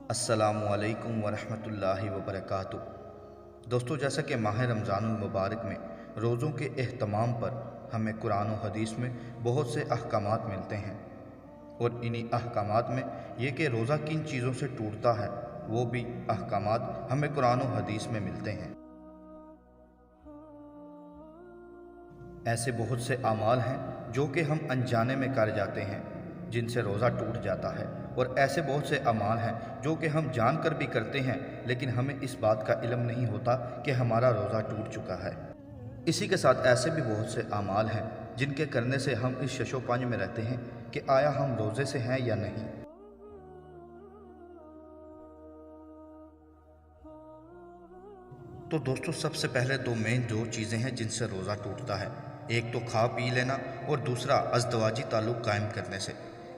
السلام علیکم ورحمۃ اللہ وبرکاتہ۔ دوستو، جیسا کہ ماہ رمضان المبارک میں روزوں کے اہتمام پر ہمیں قرآن و حدیث میں بہت سے احکامات ملتے ہیں، اور انہی احکامات میں یہ کہ روزہ کن چیزوں سے ٹوٹتا ہے وہ بھی احکامات ہمیں قرآن و حدیث میں ملتے ہیں۔ ایسے بہت سے اعمال ہیں جو کہ ہم انجانے میں کر جاتے ہیں جن سے روزہ ٹوٹ جاتا ہے، اور ایسے بہت سے اعمال ہیں جو کہ ہم جان کر بھی کرتے ہیں لیکن ہمیں اس بات کا علم نہیں ہوتا کہ ہمارا روزہ ٹوٹ چکا ہے۔ اسی کے ساتھ ایسے بھی بہت سے اعمال ہیں جن کے کرنے سے ہم اس شش و پنج میں رہتے ہیں کہ آیا ہم روزے سے ہیں یا نہیں۔ تو دوستو، سب سے پہلے دو چیزیں ہیں جن سے روزہ ٹوٹتا ہے، ایک تو کھا پی لینا اور دوسرا ازدواجی تعلق قائم کرنے سے۔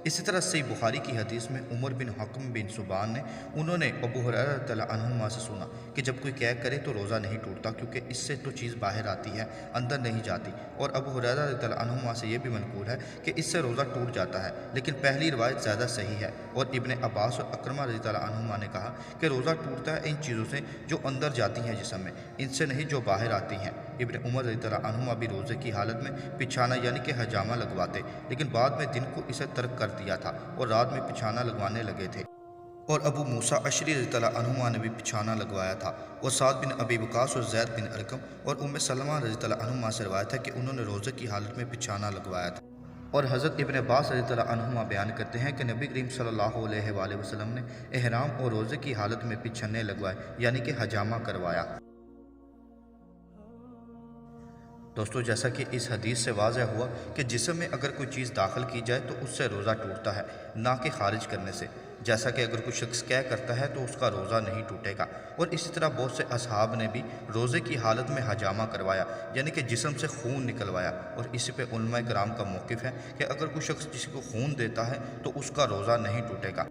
اسی طرح صحیح بخاری کی حدیث میں عمر بن حکم بن ثعبان نے ابو ہریرہ رضی اللہ عنہ سے سنا کہ جب کوئی قے کرے تو روزہ نہیں ٹوٹتا، کیونکہ اس سے تو چیز باہر آتی ہے، اندر نہیں جاتی۔ اور ابو ہریرہ رضی اللہ عنہ سے یہ بھی منقول ہے کہ اس سے روزہ ٹوٹ جاتا ہے، لیکن پہلی روایت زیادہ صحیح ہے۔ اور ابن عباس اور اکرمہ رضی اللہ عنہما نے کہا کہ روزہ ٹوٹتا ہے ان چیزوں سے جو اندر جاتی ہیں جسم میں، ان سے نہیں جو باہر آتی ہیں۔ ابن عمر رضی اللہ عنہما بھی روزے کی حالت میں پچھانا یعنی کہ حجامہ لگواتے، لیکن بعد میں دن کو اسے ترک کر دیا تھا اور رات میں پچھانا لگوانے لگے تھے۔ اور ابو موسیٰ اشعری رضی اللہ عنہما نے بھی پچھانا لگوایا تھا، اور سعد بن ابی وقاص اور زید بن ارقم اور ام سلمہ رضی اللہ عنہما سے روایت ہے کہ انہوں نے روزے کی حالت میں پچھانا لگوایا تھا۔ اور حضرت ابن عباس رضی اللہ عنہما بیان کرتے ہیں کہ نبی کریم صلی اللہ علیہ وآلہ وسلم نے احرام اور روزے کی حالت میں پچھنے لگوائے یعنی کہ حجامہ کروایا۔ دوستو، جیسا کہ اس حدیث سے واضح ہوا کہ جسم میں اگر کوئی چیز داخل کی جائے تو اس سے روزہ ٹوٹتا ہے، نہ کہ خارج کرنے سے۔ جیسا کہ اگر کوئی شخص قے کرتا ہے تو اس کا روزہ نہیں ٹوٹے گا۔ اور اسی طرح بہت سے اصحاب نے بھی روزے کی حالت میں حجامہ کروایا یعنی کہ جسم سے خون نکلوایا، اور اسی پہ علماء کرام کا موقف ہے کہ اگر کوئی شخص کسی کو خون دیتا ہے تو اس کا روزہ نہیں ٹوٹے گا۔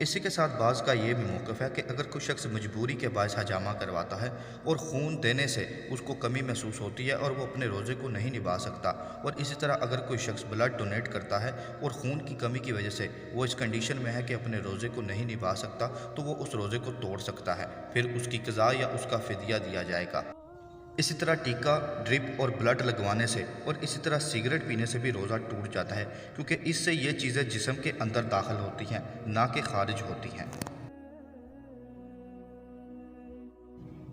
اسی کے ساتھ بعض کا یہ بھی موقف ہے کہ اگر کوئی شخص مجبوری کے باعث حجامہ کرواتا ہے اور خون دینے سے اس کو کمی محسوس ہوتی ہے اور وہ اپنے روزے کو نہیں نبھا سکتا، اور اسی طرح اگر کوئی شخص بلڈ ڈونیٹ کرتا ہے اور خون کی کمی کی وجہ سے وہ اس کنڈیشن میں ہے کہ اپنے روزے کو نہیں نبھا سکتا، تو وہ اس روزے کو توڑ سکتا ہے، پھر اس کی قضا یا اس کا فدیہ دیا جائے گا۔ اسی طرح ٹیکا، ڈرپ اور بلڈ لگوانے سے اور اسی طرح سگریٹ پینے سے بھی روزہ ٹوٹ جاتا ہے، کیونکہ اس سے یہ چیزیں جسم کے اندر داخل ہوتی ہیں، نہ کہ خارج ہوتی ہیں۔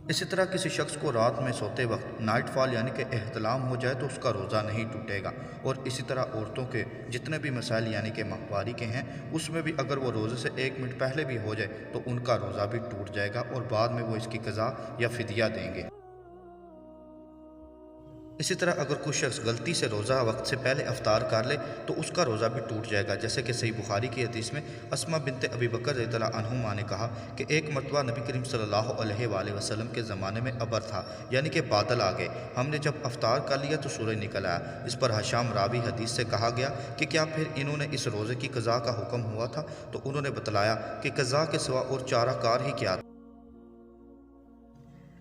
اسی طرح کسی شخص کو رات میں سوتے وقت نائٹ فال یعنی کہ احتلام ہو جائے تو اس کا روزہ نہیں ٹوٹے گا۔ اور اسی طرح عورتوں کے جتنے بھی مسائل یعنی کہ ماہواری کے ہیں، اس میں بھی اگر وہ روزے سے 1 منٹ پہلے بھی ہو جائے تو ان کا روزہ بھی ٹوٹ جائے گا، اور بعد میں وہ اس کی قضا یا فدیہ دیں گے۔ اسی طرح اگر کوئی شخص غلطی سے روزہ وقت سے پہلے افطار کر لے تو اس کا روزہ بھی ٹوٹ جائے گا، جیسے کہ صحیح بخاری کی حدیث میں اسماء بنت ابی بکر رضی اللہ عنہما نے کہا کہ ایک مرتبہ نبی کریم صلی اللہ علیہ وآلہ وسلم کے زمانے میں ابر تھا یعنی کہ بادل آ گئے، ہم نے جب افطار کر لیا تو سورج نکل آیا۔ اس پر حشام راوی حدیث سے کہا گیا کہ کیا پھر انہوں نے اس روزے کی قضا کا حکم ہوا تھا؟ تو انہوں نے بتلایا کہ قضا کے سوا اور چارہ کار ہی کیا تھا۔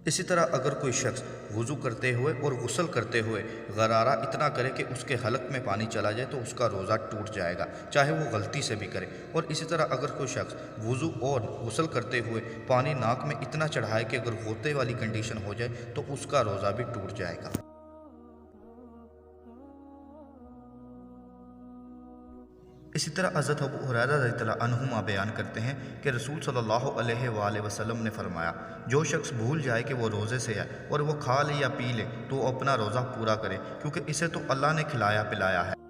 اسی طرح اگر کوئی شخص وضو کرتے ہوئے اور غسل کرتے ہوئے غرارہ اتنا کرے کہ اس کے حلق میں پانی چلا جائے تو اس کا روزہ ٹوٹ جائے گا، چاہے وہ غلطی سے بھی کرے۔ اور اسی طرح اگر کوئی شخص وضو اور غسل کرتے ہوئے پانی ناک میں اتنا چڑھائے کہ اگر غوطے والی کنڈیشن ہو جائے تو اس کا روزہ بھی ٹوٹ جائے گا۔ اسی طرح حضرت ابو ہریرہ رضی اللہ عنہما بیان کرتے ہیں کہ رسول صلی اللہ علیہ وآلہ وسلم نے فرمایا، جو شخص بھول جائے کہ وہ روزے سے ہے اور وہ کھا لے یا پی لے تو وہ اپنا روزہ پورا کرے، کیونکہ اسے تو اللہ نے کھلایا پلایا ہے۔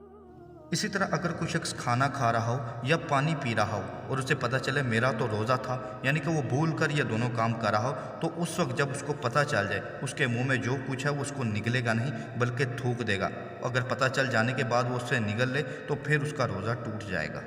اسی طرح اگر کوئی شخص کھانا کھا رہا ہو یا پانی پی رہا ہو اور اسے پتہ چلے میرا تو روزہ تھا، یعنی کہ وہ بھول کر یہ دونوں کام کر رہا ہو، تو اس وقت جب اس کو پتہ چل جائے اس کے منہ میں جو کچھ ہے وہ اس کو نگلے گا نہیں بلکہ تھوک دے گا۔ اگر پتہ چل جانے کے بعد وہ اس سے نگل لے تو پھر اس کا روزہ ٹوٹ جائے گا۔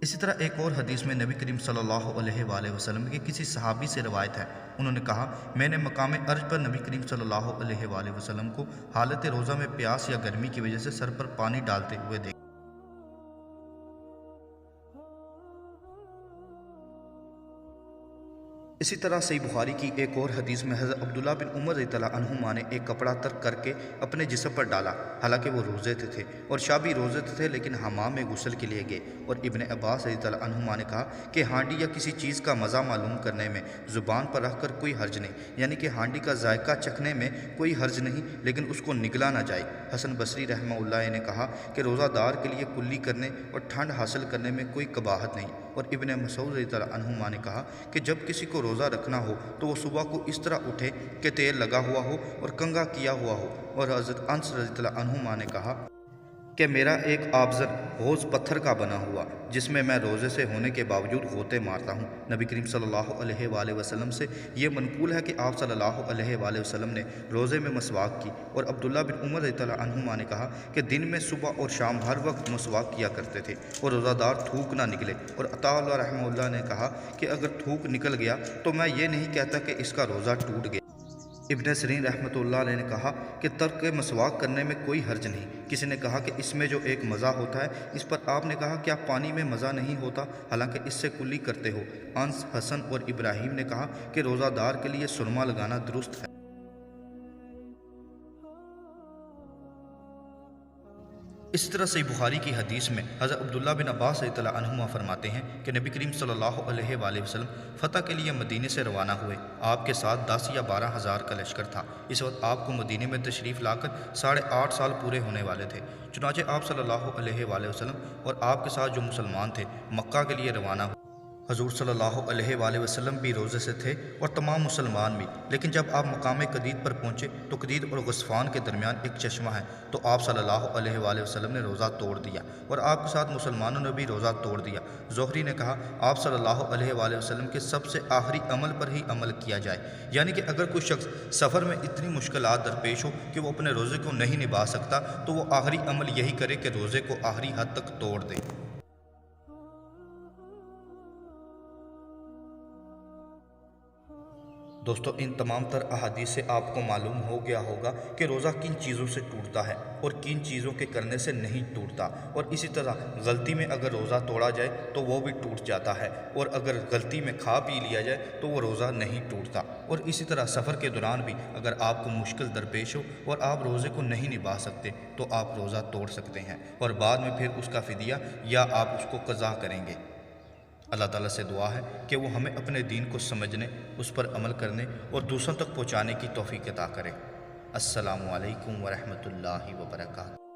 اسی طرح ایک اور حدیث میں نبی کریم صلی اللہ علیہ وآلہ وسلم کے کسی صحابی سے روایت ہے، انہوں نے کہا میں نے مقام عرج پر نبی کریم صلی اللہ علیہ وآلہ وسلم کو حالت روزہ میں پیاس یا گرمی کی وجہ سے سر پر پانی ڈالتے ہوئے دیکھا۔ اسی طرح صحیح بخاری کی ایک اور حدیث میں حضرت عبداللہ بن عمر رضی اللہ عنہما نے ایک کپڑا ترک کر کے اپنے جسم پر ڈالا، حالانکہ وہ روزے تھے اور شاہ بھی روزے تھے، لیکن حمام میں غسل کے لیے گئے۔ اور ابن عباس رضی اللہ عنہما نے کہا کہ ہانڈی یا کسی چیز کا مزہ معلوم کرنے میں زبان پر رکھ کر کوئی حرج نہیں، یعنی کہ ہانڈی کا ذائقہ چکھنے میں کوئی حرج نہیں، لیکن اس کو نگلا نہ جائے۔ حسن بصری رحمہ اللہ نے کہا کہ روزہ دار کے لیے کلی کرنے اور ٹھنڈ حاصل کرنے میں کوئی قباحت نہیں۔ اور ابن مسعود رضی اللہ عنہما نے کہا کہ جب کسی کو روزہ رکھنا ہو تو وہ صبح کو اس طرح اٹھے کہ تیل لگا ہوا ہو اور کنگھا کیا ہوا ہو۔ اور حضرت انس رضی اللہ عنہما نے کہا کہ میرا ایک آبزر حوض پتھر کا بنا ہوا جس میں روزے سے ہونے کے باوجود غوطے مارتا ہوں۔ نبی کریم صلی اللہ علیہ وآلہ وسلم سے یہ منقول ہے کہ آپ صلی اللہ علیہ وآلہ وسلم نے روزے میں مسواک کی۔ اور عبداللہ بن عمر رضی اللہ عنہما نے کہا کہ دن میں صبح اور شام ہر وقت مسواک کیا کرتے تھے اور روزہ دار تھوک نہ نکلے۔ اور عطا اللہ رحمہ اللہ نے کہا کہ اگر تھوک نکل گیا تو میں یہ نہیں کہتا کہ اس کا روزہ ٹوٹ گیا۔ ابن سیرین رحمۃ اللہ علیہ نے کہا کہ ترک مسواک کرنے میں کوئی حرج نہیں۔ کسی نے کہا کہ اس میں جو ایک مزہ ہوتا ہے، اس پر آپ نے کہا کیا پانی میں مزہ نہیں ہوتا حالانکہ اس سے کلی کرتے ہو؟ انس، حسن اور ابراہیم نے کہا کہ روزہ دار کے لیے سرما لگانا درست ہے۔ اس طرح سے بخاری کی حدیث میں حضرت عبداللہ بن عباس رضی اللہ عنہما فرماتے ہیں کہ نبی کریم صلی اللہ علیہ وآلہ وسلم فتح کے لیے مدینے سے روانہ ہوئے۔ آپ کے ساتھ 10 یا 12 ہزار کا لشکر تھا۔ اس وقت آپ کو مدینے میں تشریف لا کر 8.5 سال پورے ہونے والے تھے۔ چنانچہ آپ صلی اللہ علیہ وآلہ وسلم اور آپ کے ساتھ جو مسلمان تھے مکہ کے لیے روانہ ہوئے۔ حضور صلی اللہ علیہ وآلہ وسلم بھی روزے سے تھے اور تمام مسلمان بھی، لیکن جب آپ مقام قدید پر پہنچے تو قدید اور غصفان کے درمیان ایک چشمہ ہے، تو آپ صلی اللہ علیہ وآلہ وسلم نے روزہ توڑ دیا اور آپ کے ساتھ مسلمانوں نے بھی روزہ توڑ دیا۔ زہری نے کہا آپ صلی اللہ علیہ وآلہ وسلم کے سب سے آخری عمل پر ہی عمل کیا جائے، یعنی کہ اگر کوئی شخص سفر میں اتنی مشکلات درپیش ہو کہ وہ اپنے روزے کو نہیں نبھا سکتا تو وہ آخری عمل یہی کرے کہ روزے کو آخری حد تک توڑ دے۔ دوستو، ان تمام تر احادیث سے آپ کو معلوم ہو گیا ہوگا کہ روزہ کن چیزوں سے ٹوٹتا ہے اور کن چیزوں کے کرنے سے نہیں ٹوٹتا، اور اسی طرح غلطی میں اگر روزہ توڑا جائے تو وہ بھی ٹوٹ جاتا ہے، اور اگر غلطی میں کھا پی لیا جائے تو وہ روزہ نہیں ٹوٹتا۔ اور اسی طرح سفر کے دوران بھی اگر آپ کو مشکل درپیش ہو اور آپ روزے کو نہیں نبھا سکتے تو آپ روزہ توڑ سکتے ہیں اور بعد میں پھر اس کا فدیہ یا آپ اس کو قضا کریں گے۔ اللہ تعالیٰ سے دعا ہے کہ وہ ہمیں اپنے دین کو سمجھنے، اس پر عمل کرنے اور دوسروں تک پہنچانے کی توفیق عطا کرے۔ السلام علیکم ورحمۃ اللہ وبرکاتہ۔